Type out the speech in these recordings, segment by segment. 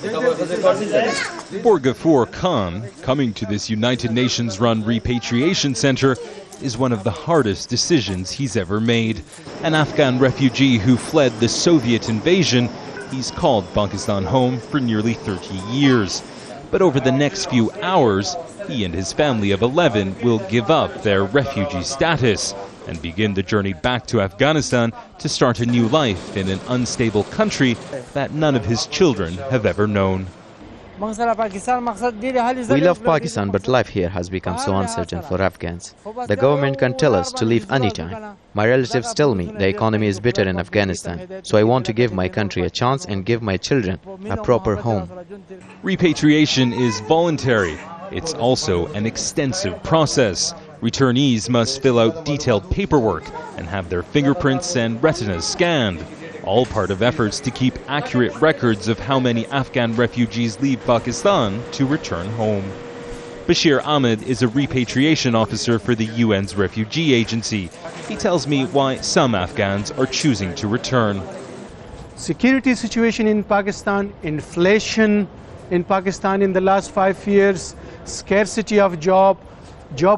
For Ghafoor Khan, coming to this United Nations-run repatriation center is one of the hardest decisions he's ever made. An Afghan refugee who fled the Soviet invasion, he's called Pakistan home for nearly 30 years. But over the next few hours, he and his family of 11 will give up their refugee status and begin the journey back to Afghanistan to start a new life in an unstable country that none of his children have ever known. We love Pakistan, but life here has become so uncertain for Afghans. The government can tell us to leave anytime. My relatives tell me the economy is bitter in Afghanistan, so I want to give my country a chance and give my children a proper home. Repatriation is voluntary. It's also an extensive process. Returnees must fill out detailed paperwork and have their fingerprints and retinas scanned, all part of efforts to keep accurate records of how many Afghan refugees leave Pakistan to return home. Bashir Ahmed is a repatriation officer for the UN's refugee agency. He tells me why some Afghans are choosing to return. Security situation in Pakistan, inflation in Pakistan in the last 5 years, scarcity of job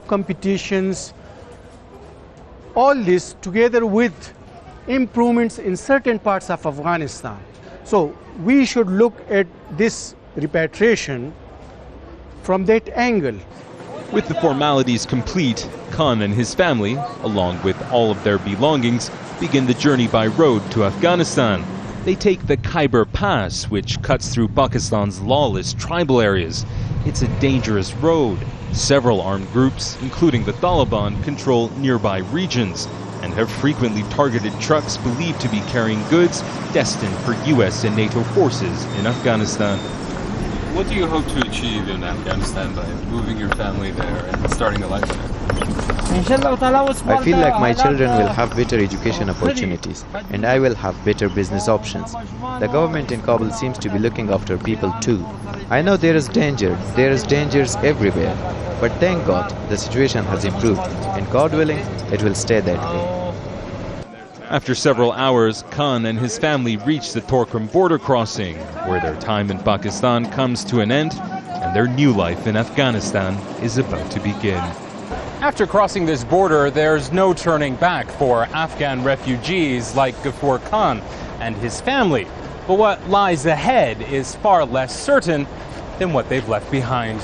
competitions, all this together with improvements in certain parts of Afghanistan. So we should look at this repatriation from that angle. With the formalities complete, Khan and his family, along with all of their belongings, begin the journey by road to Afghanistan. They take the Khyber Pass, which cuts through Pakistan's lawless tribal areas. It's a dangerous road. Several armed groups, including the Taliban, control nearby regions and have frequently targeted trucks believed to be carrying goods destined for US and NATO forces in Afghanistan. What do you hope to achieve in Afghanistan by moving your family there and starting a life there? I feel like my children will have better education opportunities and I will have better business options. The government in Kabul seems to be looking after people too. I know there is dangers everywhere, but thank God the situation has improved and God willing it will stay that way. After several hours, Khan and his family reach the Thorkam border crossing, where their time in Pakistan comes to an end and their new life in Afghanistan is about to begin. After crossing this border, there's no turning back for Afghan refugees like Ghafoor Khan and his family. But what lies ahead is far less certain than what they've left behind.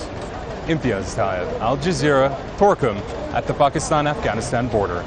Imtiaz Tyab, Al Jazeera, Thorkam, at the Pakistan-Afghanistan border.